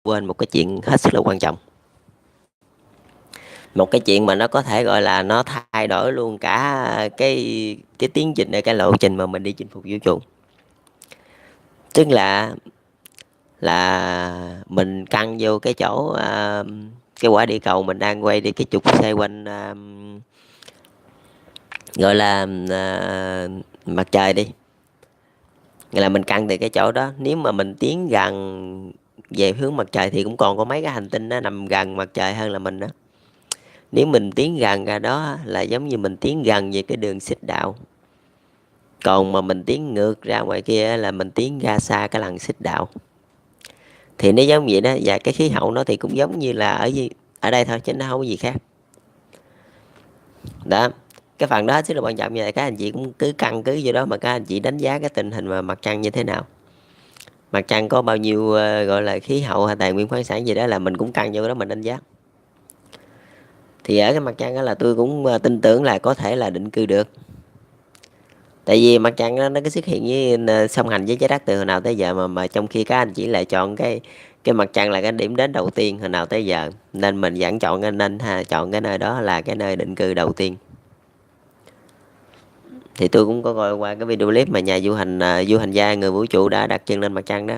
quên một cái chuyện hết sức là quan trọng. Một cái chuyện mà nó có thể gọi là nó thay đổi luôn cả cái tiến trình, cái lộ trình mà mình đi chinh phục vũ trụ. Tức là mình căng vô cái chỗ cái quả địa cầu mình đang quay đi cái trục xoay quanh gọi là mặt trời đi. Nghĩa là mình căng từ cái chỗ đó, nếu mà mình tiến gần về hướng mặt trời thì cũng còn có mấy cái hành tinh nó nằm gần mặt trời hơn là mình đó. Nếu mình tiến gần ra đó là giống như mình tiến gần về cái đường xích đạo, còn mà mình tiến ngược ra ngoài kia là mình tiến ra xa cái lần xích đạo. Thì nó giống vậy đó, và cái khí hậu nó thì cũng giống như là ở đây thôi chứ nó không có gì khác đó. Cái phần đó rất là quan trọng, như vậy các anh chị cũng cứ căn cứ vô đó mà các anh chị đánh giá cái tình hình mà mặt trăng như thế nào, mặt trăng có bao nhiêu gọi là khí hậu hay tài nguyên khoáng sản gì đó là mình cũng căn vô đó mình đánh giá. Thì ở cái mặt trăng đó là tôi cũng tin tưởng là có thể là định cư được. Tại vì mặt trăng nó cứ xuất hiện với song hành với trái đất từ hồi nào tới giờ, mà trong khi các anh chỉ lại chọn cái mặt trăng là cái điểm đến đầu tiên hồi nào tới giờ, nên mình vẫn chọn cái nơi đó là cái nơi định cư đầu tiên. Thì tôi cũng có coi qua cái video clip mà nhà du hành gia người vũ trụ đã đặt chân lên mặt trăng đó.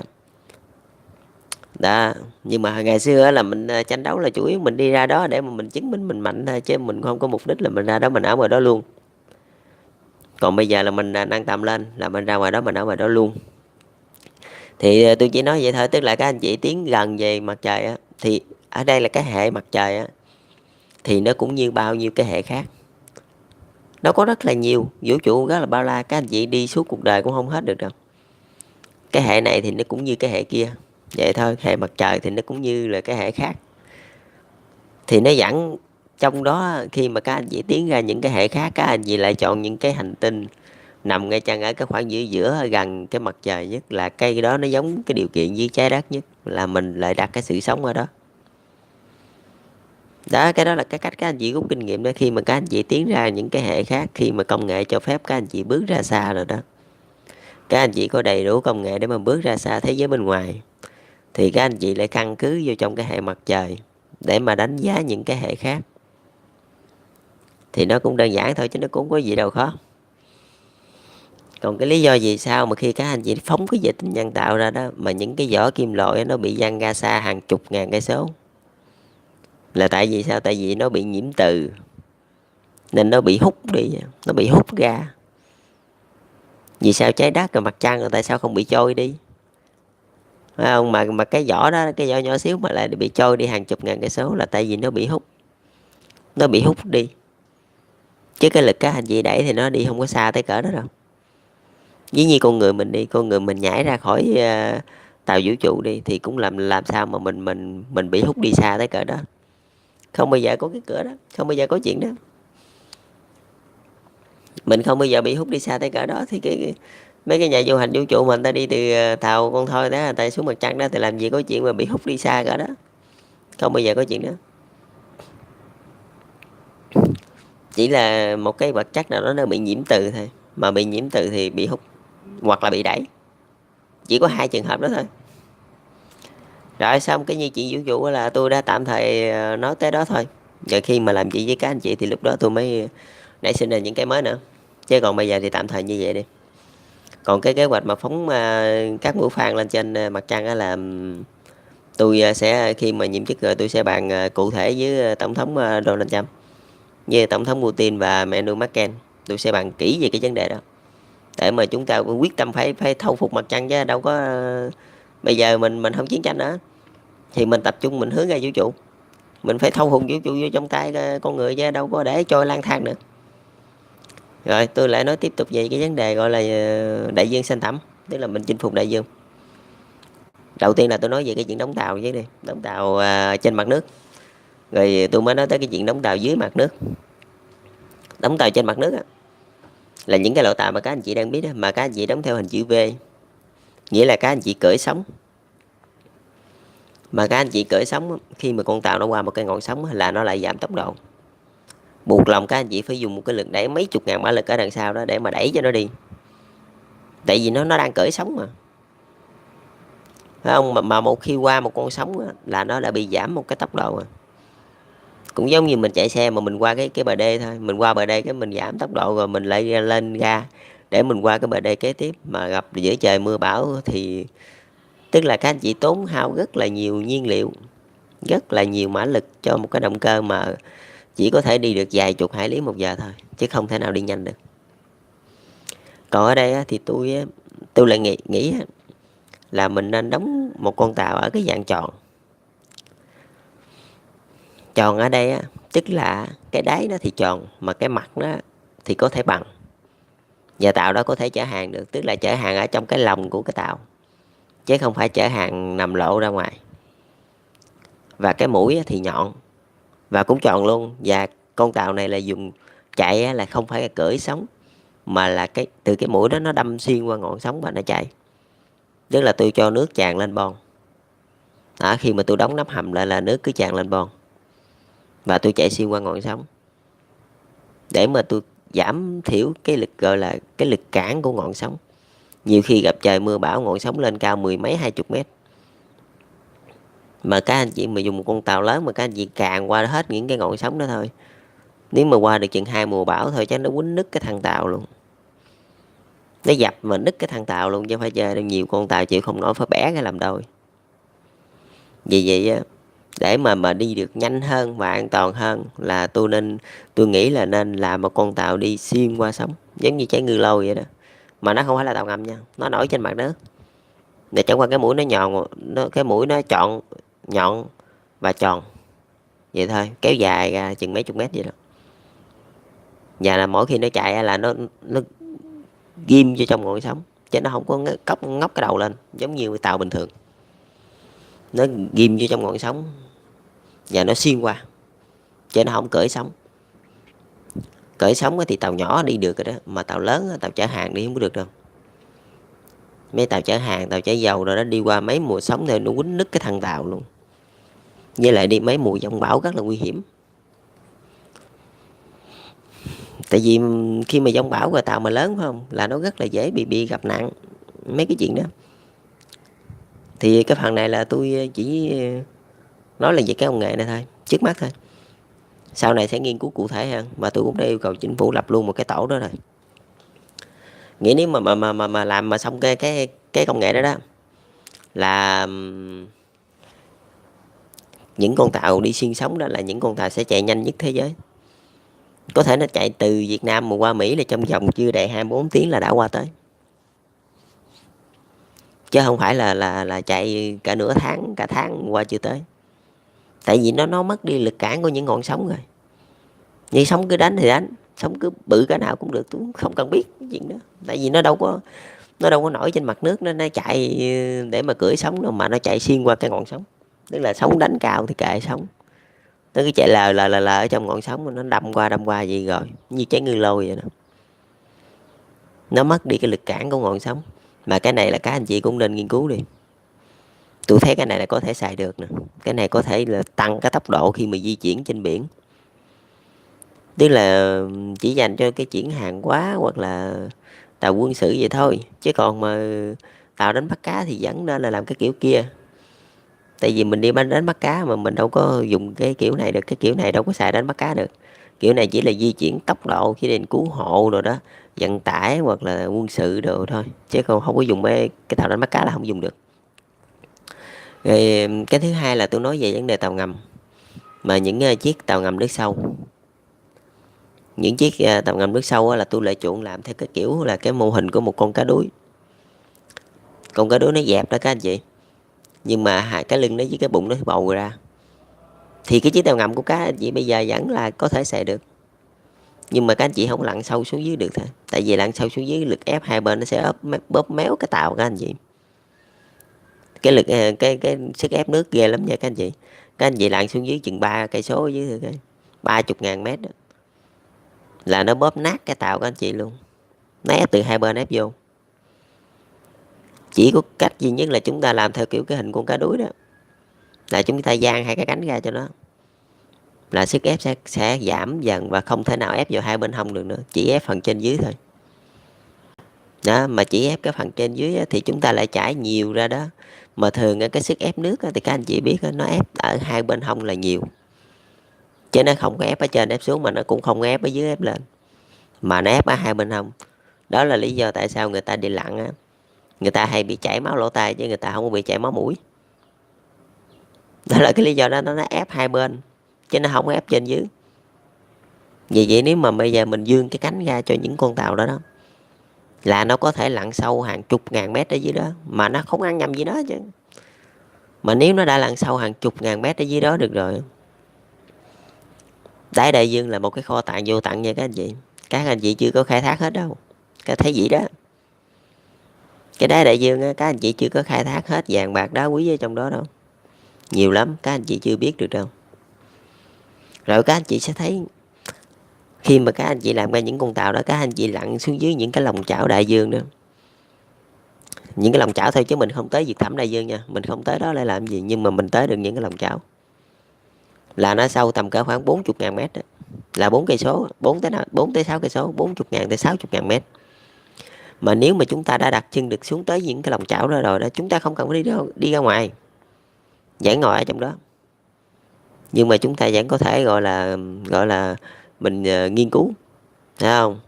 Đó, nhưng mà ngày xưa là mình tranh đấu là chủ yếu mình đi ra đó để mà mình chứng minh mình mạnh thôi, chứ mình không có mục đích là mình ra đó mình ở ngoài đó luôn. Còn bây giờ là mình nâng tầm lên là mình ra ngoài đó mình ở ngoài đó luôn. Thì tôi chỉ nói vậy thôi, tức là các anh chị tiến gần về mặt trời á, thì ở đây là cái hệ mặt trời á, thì nó cũng như bao nhiêu cái hệ khác. Nó có rất là nhiều, vũ trụ rất là bao la, các anh chị đi suốt cuộc đời cũng không hết được đâu. Cái hệ này thì nó cũng như cái hệ kia, vậy thôi. Hệ mặt trời thì nó cũng như là cái hệ khác. Thì nó vẫn trong đó, khi mà các anh chị tiến ra những cái hệ khác, các anh chị lại chọn những cái hành tinh nằm ngay chăng ở cái khoảng giữa giữa gần cái mặt trời nhất, là cây đó nó giống cái điều kiện với trái đất nhất, là mình lại đặt cái sự sống ở đó. Đó, cái đó là cái cách các anh chị rút kinh nghiệm đó, khi mà các anh chị tiến ra những cái hệ khác, khi mà công nghệ cho phép các anh chị bước ra xa rồi đó, các anh chị có đầy đủ công nghệ để mà bước ra xa thế giới bên ngoài, thì các anh chị lại căn cứ vô trong cái hệ mặt trời để mà đánh giá những cái hệ khác. Thì nó cũng đơn giản thôi chứ nó cũng không có gì đâu khó. Còn cái lý do vì sao mà khi các anh chị phóng cái vệ tinh nhân tạo ra đó mà những cái vỏ kim loại nó bị văng ra xa hàng chục ngàn cây số, là tại vì sao? Tại vì nó bị nhiễm từ nên nó bị hút đi, nó bị hút ra. Vì sao trái đất và mặt trăng rồi tại sao không bị trôi đi? Phải không? Mà cái vỏ đó, cái vỏ nhỏ xíu mà lại bị trôi đi hàng chục ngàn cây số, là tại vì nó bị hút, nó bị hút đi. Chứ cái lực các anh chị đẩy thì nó đi không có xa tới cỡ đó đâu. Ví như con người mình đi, con người mình nhảy ra khỏi tàu vũ trụ đi, thì cũng làm sao mà mình bị hút đi xa tới cỡ đó. Không bao giờ có cái cửa đó, không bao giờ có chuyện đó. Mình không bao giờ bị hút đi xa tới cỡ đó. Thì mấy cái nhà du hành vũ trụ mà người ta đi từ tàu con thoi đó, người ta xuống mặt trăng đó, thì làm gì có chuyện mà bị hút đi xa cỡ đó. Không bao giờ có chuyện đó. Chỉ là một cái vật chất nào đó nó bị nhiễm từ thôi, mà bị nhiễm từ thì bị hút hoặc là bị đẩy. Chỉ có hai trường hợp đó thôi. Rồi xong cái như chuyện vũ trụ là tôi đã tạm thời nói tới đó thôi. Rồi khi mà làm chuyện với các anh chị thì lúc đó tôi mới nảy sinh ra những cái mới nữa. Chứ còn bây giờ thì tạm thời như vậy đi. Còn cái kế hoạch mà phóng các mũi khoan lên trên mặt trăng á, là tôi sẽ khi mà nhiệm chức rồi tôi sẽ bàn cụ thể với tổng thống Donald Trump, với tổng thống Putin và Emmanuel Macron. Tôi sẽ bàn kỹ về cái vấn đề đó, để mà chúng ta quyết tâm phải thâu phục mặt trăng, chứ đâu có bây giờ mình không chiến tranh nữa, thì mình tập trung mình hướng ra vũ trụ. Mình phải thâu phục vũ trụ vô trong tay con người, chứ đâu có để trôi lang thang nữa. Rồi tôi lại nói tiếp tục về cái vấn đề gọi là đại dương xanh thẳm, tức là mình chinh phục đại dương. Đầu tiên là tôi nói về cái chuyện đóng tàu với đi, đóng tàu trên mặt nước, rồi tôi mới nói tới cái chuyện đóng tàu dưới mặt nước. Đóng tàu trên mặt nước á, là những cái loại tàu mà các anh chị đang biết đó, mà các anh chị đóng theo hình chữ V, nghĩa là các anh chị cưỡi sóng. Mà các anh chị cưỡi sóng, khi mà con tàu nó qua một cái ngọn sóng là nó lại giảm tốc độ, buộc lòng các anh chị phải dùng một cái lực đẩy mấy chục ngàn mã lực ở đằng sau đó để mà đẩy cho nó đi. Tại vì nó đang cưỡi sóng mà. phải không? Mà một khi qua một con sóng á, là nó đã bị giảm một cái tốc độ rồi. Cũng giống như mình chạy xe mà mình qua cái bờ đê thôi, mình qua bờ đê cái mình giảm tốc độ rồi mình lại lên ga để mình qua cái bờ đê kế tiếp, mà gặp giữa trời mưa bão thì tức là các anh chị tốn hao rất là nhiều nhiên liệu, rất là nhiều mã lực cho một cái động cơ mà chỉ có thể đi được vài chục hải lý một giờ thôi, chứ không thể nào đi nhanh được. Còn ở đây thì tôi lại nghĩ là mình nên đóng một con tàu ở cái dạng tròn. Tròn ở đây tức là cái đáy nó thì tròn mà cái mặt nó thì có thể bằng, và tàu đó có thể chở hàng được, tức là chở hàng ở trong cái lồng của cái tàu chứ không phải chở hàng nằm lộ ra ngoài. Và cái mũi thì nhọn và cũng tròn luôn, và con tàu này là dùng chạy là không phải là cưỡi sóng, mà là từ cái mũi đó nó đâm xuyên qua ngọn sóng và nó chạy. Tức là tôi cho nước tràn lên bon đó, khi mà tôi đóng nắp hầm lại là nước cứ tràn lên bon và tôi chạy xuyên qua ngọn sóng để mà tôi giảm thiểu cái lực, gọi là cái lực cản của ngọn sóng. Nhiều khi gặp trời mưa bão ngọn sóng lên cao 10 mấy 20 mét, mà các anh chị mà dùng một con tàu lớn mà các anh chị càn qua hết những cái ngọn sóng đó thôi, nếu mà qua được chừng 2 mùa bão thôi chắc nó quýnh nứt cái thân tàu luôn, nó dập mà nứt cái thân tàu luôn, chứ không phải chơi đâu. Nhiều con tàu chịu không nổi phải bẻ cái làm đôi. Vì vậy để mà đi được nhanh hơn và an toàn hơn là tôi nghĩ là nên làm một con tàu đi xuyên qua sóng, giống như trái ngư lôi vậy đó, mà nó không phải là tàu ngầm nha, nó nổi trên mặt nước. Để chẳng qua cái mũi nó nhọn, cái mũi nó nhọn và tròn vậy thôi, kéo dài ra chừng mấy chục mét vậy đó. Và là mỗi khi nó chạy là nó ghim vô trong ngọn sóng, chứ nó không có ngóc cái đầu lên giống như tàu bình thường. Nó ghim vô trong ngọn sóng và nó xuyên qua, chứ nó không cởi sóng. Cởi sóng thì tàu nhỏ đi được rồi đó, mà tàu lớn, tàu chở hàng đi không có được đâu. Mấy tàu chở hàng, tàu chở dầu rồi đó, đi qua mấy mùa sóng thì nó quýnh nứt cái thân tàu luôn. Với lại đi mấy mùa giông bão rất là nguy hiểm. Tại vì khi mà giông bão rồi tàu mà lớn phải không, là nó rất là dễ bị gặp nạn mấy cái chuyện đó. Thì cái phần này là tôi chỉ nói là về cái công nghệ này thôi, trước mắt thôi. Sau này sẽ nghiên cứu cụ thể hơn, và tôi cũng đã yêu cầu chính phủ lập luôn một cái tổ đó rồi. Nghĩ nếu mà làm mà xong cái công nghệ đó đó là những con tàu đi xuyên sóng đó là những con tàu sẽ chạy nhanh nhất thế giới. Có thể nó chạy từ Việt Nam mà qua Mỹ là trong vòng chưa đầy 24 tiếng là đã qua tới, chứ không phải là chạy cả nửa tháng, cả tháng qua chưa tới. Tại vì nó mất đi lực cản của những ngọn sóng rồi. Như sóng cứ đánh thì đánh, sóng cứ bự cái nào cũng được, tôi không cần biết cái chuyện đó. Tại vì nó đâu có nổi trên mặt nước, nó chạy để mà cưỡi sóng đâu, mà nó chạy xuyên qua cái ngọn sóng. Tức là sóng đánh cao thì kệ sóng, nó cứ chạy lờ ở trong ngọn sóng, nó đâm qua vậy rồi, như trái ngư lôi vậy đó. Nó mất đi cái lực cản của ngọn sóng. Mà cái này là các anh chị cũng nên nghiên cứu đi. Tôi thấy cái này là có thể xài được nè. Cái này có thể là tăng cái tốc độ khi mà di chuyển trên biển. Tức là chỉ dành cho cái chuyển hàng hóa hoặc là tàu quân sự vậy thôi, chứ còn mà tàu đánh bắt cá thì vẫn nên là làm cái kiểu kia. Tại vì mình đi đánh bắt cá mà mình đâu có dùng cái kiểu này được, cái kiểu này đâu có xài đánh bắt cá được. Kiểu này chỉ là di chuyển tốc độ khi đến cứu hộ rồi đó, vận tải hoặc là quân sự đồ thôi, chứ còn không có dùng cái tàu đánh bắt cá là không dùng được. Rồi cái thứ hai là tôi nói về vấn đề tàu ngầm, mà những chiếc tàu ngầm nước sâu. Những chiếc tàu ngầm nước sâu là tôi lựa chọn làm theo cái kiểu là cái mô hình của một con cá đuối. Con cá đuối nó dẹp đó các anh chị, nhưng mà cái lưng nó với cái bụng nó bầu ra. Thì cái chiếc tàu ngầm của các anh chị bây giờ vẫn là có thể xài được, nhưng mà các anh chị không lặn sâu xuống dưới được thôi. Tại vì lặn sâu xuống dưới lực ép hai bên nó sẽ bóp méo cái tàu các anh chị. Cái lực cái sức ép nước ghê lắm nha các anh chị. Các anh chị lặn xuống dưới chừng 3 cây số dưới thôi, 30.000 mét đó, là nó bóp nát cái tàu các anh chị luôn. Nó ép từ hai bên ép vô. Chỉ có cách duy nhất là chúng ta làm theo kiểu cái hình con cá đuối đó, là chúng ta dang hai cái cánh ra cho nó, là sức ép sẽ giảm dần và không thể nào ép vào hai bên hông được nữa, chỉ ép phần trên dưới thôi. đó, mà chỉ ép cái phần trên dưới á, thì chúng ta lại chảy nhiều ra đó. Mà thường á, cái sức ép nước á, thì các anh chị biết á, nó ép ở hai bên hông là nhiều, chứ nó không có ép ở trên ép xuống, mà nó cũng không ép ở dưới ép lên, mà nó ép ở hai bên hông. Đó là lý do tại sao người ta đi lặn á, người ta hay bị chảy máu lỗ tai chứ người ta không có bị chảy máu mũi. Đó là cái lý do đó, nó ép hai bên chứ nó không có ép trên dưới. Vì vậy nếu mà bây giờ mình vươn cái cánh ra cho những con tàu đó đó, là nó có thể lặn sâu hàng chục ngàn mét ở dưới đó mà nó không ăn nhầm gì đó chứ. Mà nếu nó đã lặn sâu hàng chục ngàn mét ở dưới đó được rồi, đáy đại dương là một cái kho tàng vô tận nha các anh chị. Các anh chị chưa có khai thác hết đâu, các thấy gì đó. Cái đáy đại dương á, các anh chị chưa có khai thác hết vàng bạc đá quý ở trong đó đâu, nhiều lắm, các anh chị chưa biết được đâu. Rồi các anh chị sẽ thấy khi mà các anh chị làm ra những con tàu đó, các anh chị lặn xuống dưới những cái lòng chảo đại dương đó, những cái lòng chảo thôi chứ mình không tới vực thẳm đại dương nha, mình không tới đó để làm gì, nhưng mà mình tới được những cái lòng chảo là nó sâu tầm cỡ khoảng 40.000 mét đó. Là 4 cây số, 4 tới 6 cây số, 40.000 tới 60.000 mét. Mà nếu mà chúng ta đã đặt chân được xuống tới những cái lòng chảo đó rồi đó, chúng ta không cần phải đi ra ngoài, vẫn ngồi ở trong đó, nhưng mà chúng ta vẫn có thể gọi là mình nghiên cứu, thấy không,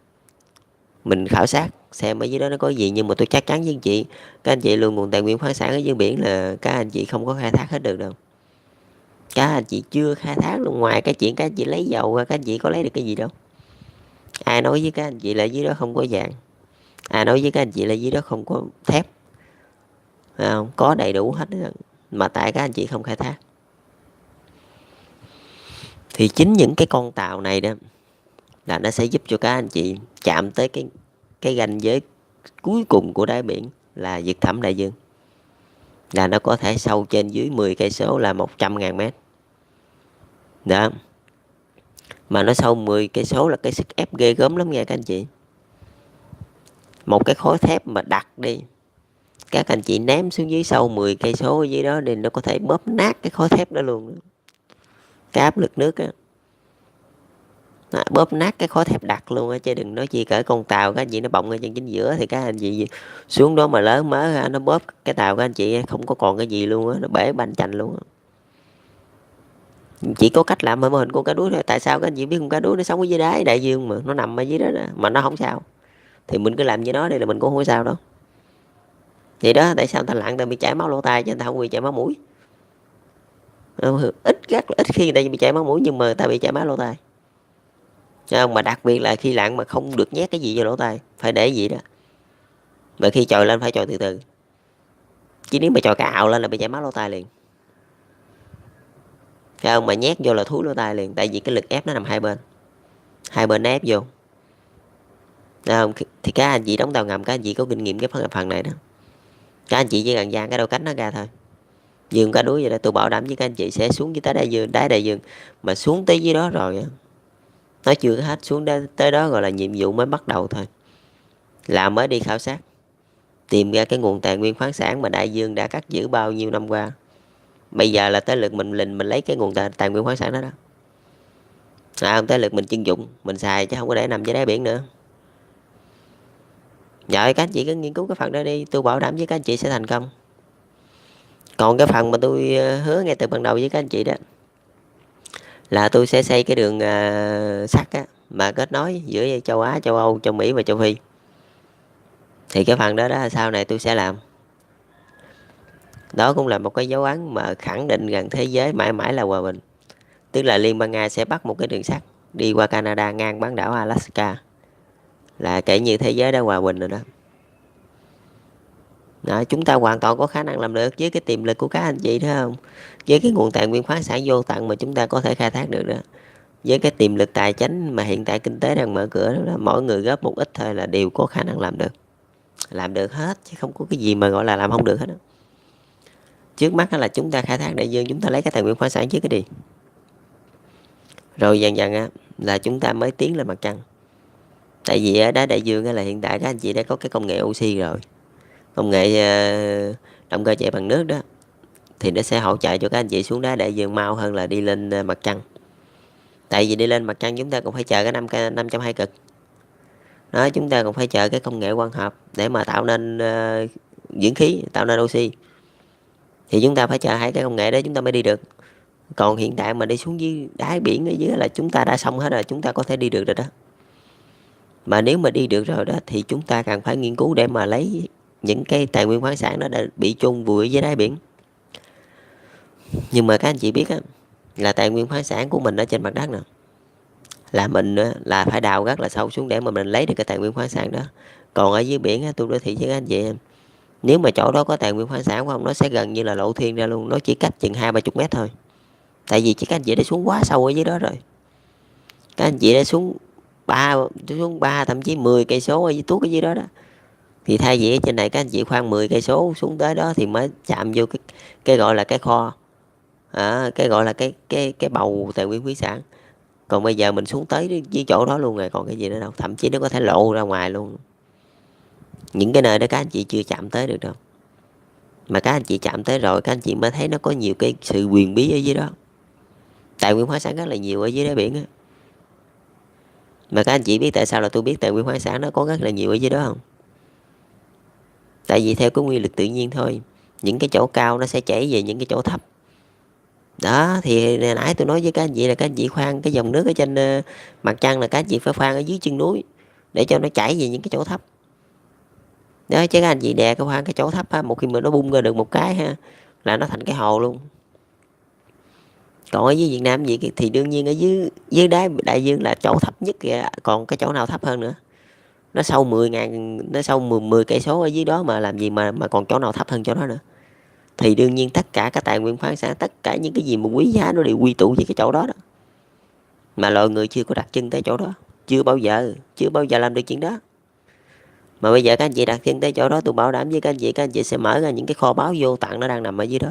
mình khảo sát xem ở dưới đó nó có gì. Nhưng mà tôi chắc chắn với anh chị, các anh chị luôn nguồn tài nguyên khoáng sản ở dưới biển là các anh chị không có khai thác hết được đâu. Các anh chị chưa khai thác luôn, ngoài cái chuyện các anh chị lấy dầu ra, các anh chị có lấy được cái gì đâu. Ai nói với các anh chị là dưới đó không có vàng, ai nói với các anh chị là dưới đó không có thép, không có đầy đủ hết đó. Mà tại các anh chị không khai thác. Thì chính những cái con tàu này đó là nó sẽ giúp cho các anh chị chạm tới cái ranh giới cuối cùng của đáy biển là vực thẳm đại dương, là nó có thể sâu trên dưới 10 cây số là 100.000 mét đó. Mà nó sâu 10 cây số là cái sức ép ghê gớm lắm nha các anh chị. Một cái khối thép mà đặt đi, các anh chị ném xuống dưới sâu 10 cây số ở dưới đó thì nó có thể bóp nát cái khối thép đó luôn. Cái áp lực nước á, nó bóp nát cái khối thép đặc luôn á, chứ đừng nói chi cỡ con tàu các anh chị nó bọng ở chân chính giữa thì các anh chị xuống đó mà lớn mớ ra nó bóp cái tàu các anh chị không có còn cái gì luôn á, nó bể banh chành luôn á. Chỉ có cách làm mô hình con cá đuối thôi. Tại sao các anh chị biết con cá đuối nó sống ở dưới đáy đại dương mà nó nằm ở dưới đó, đó mà nó không sao, thì mình cứ làm như nó đây là mình cũng không có sao đâu. Vậy đó, tại sao người ta lặn ta bị chảy máu lỗ tai chứ người ta không bị chảy máu mũi. Rất là ít khi người ta bị chảy máu mũi, nhưng mà người ta bị chảy máu lỗ tai. Mà đặc biệt là khi lặn mà không được nhét cái gì vô lỗ tai, phải để gì đó. Mà khi trồi lên phải trồi từ từ, chứ nếu mà trồi cả ào lên là bị chảy máu lỗ tai liền. Thấy không? Mà nhét vô là thúi lỗ tai liền, tại vì cái lực ép nó nằm hai bên ép vô. Thấy không? Thì các anh chị đóng tàu ngầm, các anh chị có kinh nghiệm cái phần này đó, các anh chị chỉ cần dang cái đầu cánh nó ra thôi, dương cá đuối vậy đó. Tôi bảo đảm với các anh chị sẽ xuống dưới đáy đại dương, mà xuống tới dưới đó rồi nó chưa hết, xuống tới đó gọi là nhiệm vụ mới bắt đầu thôi, là mới đi khảo sát tìm ra cái nguồn tài nguyên khoáng sản mà đại dương đã cắt giữ bao nhiêu năm qua. Bây giờ là tới lượt mình lấy cái nguồn tài nguyên khoáng sản đó đó, không tới lượt mình trưng dụng, mình xài, chứ không có để nằm dưới đáy biển nữa. Rồi các anh chị cứ nghiên cứu cái phần đó đi, tôi bảo đảm với các anh chị sẽ thành công. Còn cái phần mà tôi hứa ngay từ ban đầu với các anh chị đó, là tôi sẽ xây cái đường sắt á, mà kết nối giữa châu Á, châu Âu, châu Mỹ và châu Phi. Thì cái phần đó đó sau này tôi sẽ làm. Đó cũng là một cái dấu ấn mà khẳng định rằng thế giới mãi mãi là hòa bình. Tức là Liên bang Nga sẽ bắt một cái đường sắt đi qua Canada ngang bán đảo Alaska, là kể như thế giới đã hòa bình rồi đó. Đó, chúng ta hoàn toàn có khả năng làm được với cái tiềm lực của các anh chị, thấy không? Với cái nguồn tài nguyên khoáng sản vô tận mà chúng ta có thể khai thác được đó. Với cái tiềm lực tài chính mà hiện tại kinh tế đang mở cửa đó, mỗi người góp một ít thôi là đều có khả năng làm được. Làm được hết, chứ không có cái gì mà gọi là làm không được hết đó. Trước mắt là chúng ta khai thác đại dương, chúng ta lấy cái tài nguyên khoáng sản trước cái đi. Rồi dần dần là chúng ta mới tiến lên mặt trăng. Tại vì ở đá đại dương là hiện tại các anh chị đã có cái công nghệ oxy rồi. Công nghệ động cơ chạy bằng nước đó, thì nó sẽ hỗ trợ cho các anh chị xuống đá đại dương mau hơn là đi lên mặt trăng. Tại vì đi lên mặt trăng chúng ta cũng phải chờ cái 520 cực. Đó, chúng ta còn phải chờ cái công nghệ quang hợp để mà tạo nên dưỡng khí, tạo nên oxy. Thì chúng ta phải chờ hai cái công nghệ đó chúng ta mới đi được. Còn hiện tại mà đi xuống dưới đáy biển ở dưới là chúng ta đã xong hết rồi, chúng ta có thể đi được rồi đó. Mà nếu mà đi được rồi đó thì chúng ta cần phải nghiên cứu để mà lấy những cái tài nguyên khoáng sản đó đã bị chôn vùi dưới đáy biển. Nhưng mà các anh chị biết á, là tài nguyên khoáng sản của mình ở trên mặt đất nè, là mình á, là phải đào rất là sâu xuống để mà mình lấy được cái tài nguyên khoáng sản đó. Còn ở dưới biển á, tôi nói thiệt với các anh chị em, nếu mà chỗ đó có tài nguyên khoáng sản của ông, nó sẽ gần như là lộ thiên ra luôn, nó chỉ cách chừng 20-30 mét thôi. Tại vì các anh chị đã xuống quá sâu ở dưới đó rồi. Các anh chị đã xuống 3 thậm chí 10 cây số ở dưới tuốt ở dưới đó đó. Thì thay vì ở trên này các anh chị khoan 10 cây số xuống tới đó thì mới chạm vô cái gọi là cái kho, cái gọi là cái bầu tài nguyên khoáng sản. Còn bây giờ mình xuống tới với chỗ đó luôn rồi, còn cái gì nữa đâu, thậm chí nó có thể lộ ra ngoài luôn. Những cái nơi đó các anh chị chưa chạm tới được đâu, mà các anh chị chạm tới rồi các anh chị mới thấy nó có nhiều cái sự huyền bí ở dưới đó. Tài nguyên khoáng sản rất là nhiều ở dưới đáy biển á. Mà các anh chị biết tại sao là tôi biết tài nguyên khoáng sản nó có rất là nhiều ở dưới đó không? Tại vì theo cái nguyên lực tự nhiên thôi, những cái chỗ cao nó sẽ chảy về những cái chỗ thấp. Đó thì nãy tôi nói với các anh chị là các anh chị khoan cái dòng nước ở trên mặt trăng là các anh chị phải khoan ở dưới chân núi để cho nó chảy về những cái chỗ thấp. Đó, chứ các anh chị đè cái khoan cái chỗ thấp á, một khi mà nó bung ra được một cái ha, là nó thành cái hồ luôn. Còn ở dưới Việt Nam vậy thì đương nhiên ở dưới đáy đại dương là chỗ thấp nhất kìa, còn cái chỗ nào thấp hơn nữa. Nó sâu 10.000, nó sâu 10 cây số ở dưới đó mà làm gì mà còn chỗ nào thấp hơn chỗ đó nữa. Thì đương nhiên tất cả các tài nguyên khoáng sản, tất cả những cái gì mà quý giá nó đều quy tụ về cái chỗ đó đó. Mà loài người chưa có đặt chân tới chỗ đó, chưa bao giờ làm được chuyện đó. Mà bây giờ các anh chị đặt chân tới chỗ đó, tôi bảo đảm với các anh chị sẽ mở ra những cái kho báu vô tận nó đang nằm ở dưới đó.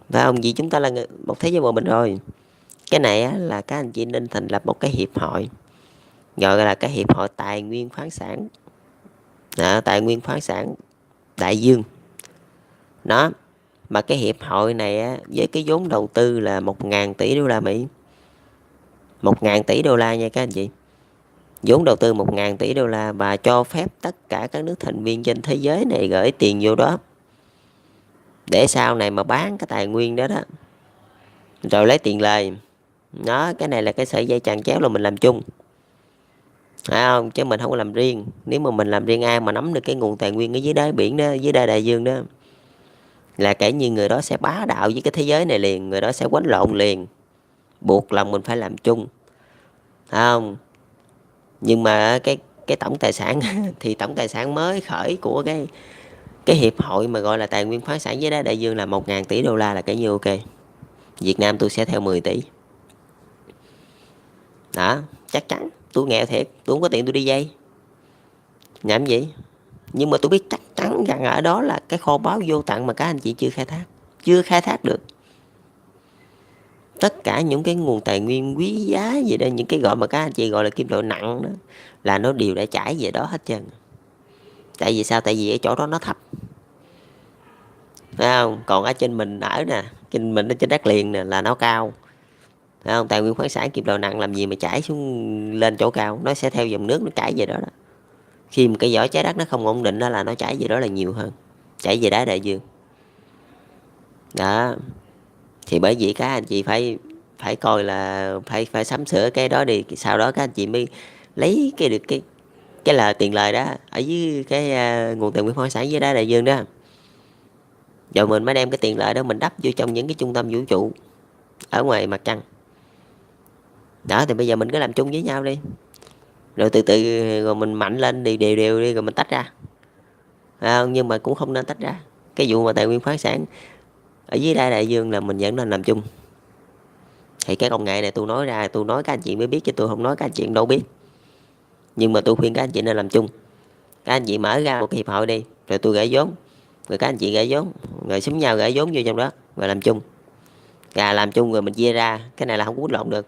Và ông gì chúng ta là một thế giới hòa bình rồi. Cái này á, là các anh chị nên thành lập một cái hiệp hội, gọi là cái hiệp hội tài nguyên khoáng sản, tài nguyên khoáng sản đại dương đó. Mà cái hiệp hội này á, với cái vốn đầu tư là 1.000 tỷ đô la Mỹ, 1.000 tỷ đô la nha các anh chị. Vốn đầu tư 1.000 tỷ đô la và cho phép tất cả các nước thành viên trên thế giới này gửi tiền vô đó để sau này mà bán cái tài nguyên đó đó rồi lấy tiền lời. Đó, cái này là cái sợi dây chằng chéo là mình làm chung, phải không? Chứ mình không có làm riêng. Nếu mà mình làm riêng, ai mà nắm được cái nguồn tài nguyên ở dưới đáy biển đó, dưới đáy đại dương đó, là kể như người đó sẽ bá đạo với cái thế giới này liền, người đó sẽ quánh lộn liền. Buộc lòng mình phải làm chung, phải không? Nhưng mà cái tổng tài sản thì tổng tài sản mới khởi của cái hiệp hội mà gọi là tài nguyên khoáng sản dưới đáy đại dương là 1.000 tỷ đô la là kể như ok. Việt Nam tôi sẽ theo 10 tỷ. Đó, chắc chắn. Tôi nghèo thiệt, tôi không có tiền tôi đi dây làm gì. Nhưng mà tôi biết chắc chắn rằng ở đó là cái kho báu vô tận mà các anh chị chưa khai thác được. Tất cả những cái nguồn tài nguyên quý giá gì đó, những cái gọi mà các anh chị gọi là kim loại nặng đó, là nó đều đã chảy về đó hết trơn. Tại vì sao? Tại vì ở chỗ đó nó thấp, phải không? Còn ở trên mình ở nè, trên mình ở trên đất liền nè là nó cao, phải không? Tài nguyên khoáng sản kim loại nặng làm gì mà chảy xuống lên chỗ cao, nó sẽ theo dòng nước nó chảy về đó đó. Khi mà cái vỏ trái đất nó không ổn định đó là nó chảy về đó là nhiều hơn, chảy về đáy đại dương đó. Thì bởi vì các anh chị phải coi là phải sắm sửa cái đó đi, sau đó các anh chị mới lấy cái được cái là tiền lời đó ở dưới cái nguồn tài nguyên khoáng sản dưới đáy đại dương đó, rồi mình mới đem cái tiền lợi đó mình đắp vô trong những cái trung tâm vũ trụ ở ngoài mặt trăng đó. Thì bây giờ mình cứ làm chung với nhau đi, rồi từ từ rồi mình mạnh lên đi đều đều đi rồi mình tách ra, nhưng mà cũng không nên tách ra. Cái vụ mà tài nguyên khoáng sản ở dưới đáy đại dương là mình vẫn nên làm chung. Thì cái công nghệ này tôi nói ra, tôi nói các anh chị mới biết chứ tôi không nói các anh chị đâu biết. Nhưng mà tôi khuyên các anh chị nên làm chung. Các anh chị mở ra một cái hiệp hội đi, rồi tôi gửi vốn, rồi các anh chị gửi vốn, rồi xúm nhau gửi vốn vô trong đó, rồi làm chung. Làm chung rồi mình chia ra, cái này là không có quýnh lộn được.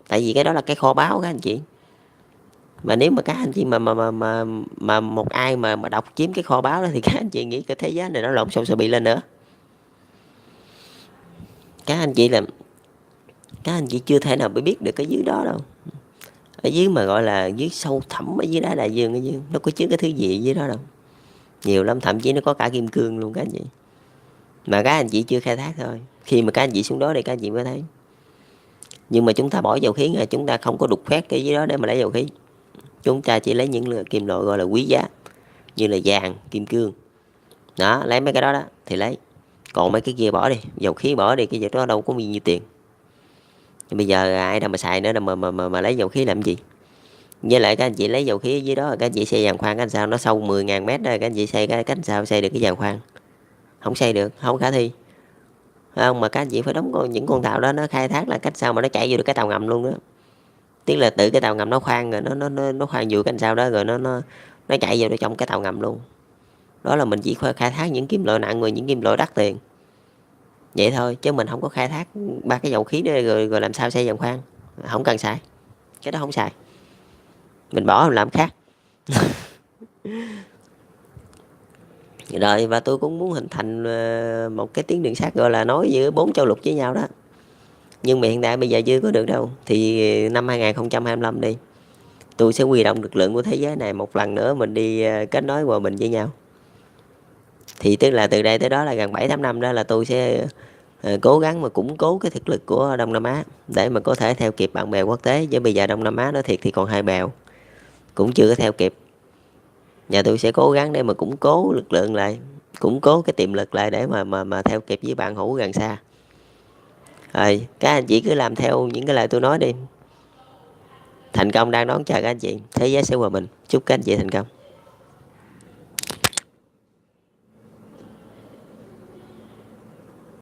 Tại vì cái đó là cái kho báu các anh chị. Mà nếu mà các anh chị mà một ai mà đọc chiếm cái kho báu đó thì các anh chị nghĩ cái thế giới này nó lộn xộn sẽ bị lên nữa. Các anh chị chưa thể nào biết được cái dưới đó đâu. ở dưới mà gọi là dưới sâu thẳm ở dưới đá đại dương, ở dưới nó có chứa cái thứ gì ở dưới đó đâu, nhiều lắm, thậm chí nó có cả kim cương luôn các anh chị, mà các anh chị chưa khai thác thôi. Khi mà các anh chị xuống đó thì các anh chị mới thấy. Nhưng mà chúng ta bỏ dầu khí, chúng ta không có đục khoét cái dưới đó để mà lấy dầu khí, chúng ta chỉ lấy những kim loại gọi là quý giá như là vàng, kim cương đó, lấy mấy cái đó đó thì lấy. Còn mấy cái kia bỏ đi, dầu khí bỏ đi, cái việc đó đâu có bao nhiêu tiền. Nhưng bây giờ ai đâu mà xài nữa đâu mà lấy dầu khí làm gì. Với lại các anh chị lấy dầu khí ở dưới đó, các anh chị xây giàn khoan, cái sao nó sâu 10.000 mét đó, các anh chị xây cái cách sao xây được cái giàn khoan, không xây được, không khả thi. Phải không? Mà các anh chị phải đóng những con tàu đó, nó khai thác là cách sao mà nó chạy vô được cái tàu ngầm luôn đó. Tức là tự cái tàu ngầm nó khoan rồi, nó khoan vô cái sao đó rồi nó chạy vô được trong cái tàu ngầm luôn. Đó là mình chỉ khai thác những kim loại nặng rồi những kim loại đắt tiền vậy thôi, chứ mình không có khai thác ba cái dầu khí đó rồi làm sao xây giàn khoan. Không cần xài, cái đó không xài, mình bỏ mình làm khác. Rồi và tôi cũng muốn hình thành một cái tuyến đường sắt gọi là nối giữa 4 châu lục với nhau đó. Nhưng mà hiện tại bây giờ chưa có được đâu. Thì năm 2025 đi, tôi sẽ huy động lực lượng của thế giới này một lần nữa, mình đi kết nối hòa bình với nhau. Thì tức là từ đây tới đó là gần 7-8 năm đó là tôi sẽ cố gắng mà củng cố cái thực lực của Đông Nam Á để mà có thể theo kịp bạn bè quốc tế. Chứ bây giờ Đông Nam Á nói thiệt thì còn hai bèo, cũng chưa có theo kịp. Và tôi sẽ cố gắng để mà củng cố lực lượng lại, củng cố cái tiềm lực lại để mà theo kịp với bạn hữu gần xa. Rồi các anh chị cứ làm theo những cái lời tôi nói đi. Thành công đang đón chờ các anh chị, thế giới sẽ hòa bình. Chúc các anh chị thành công.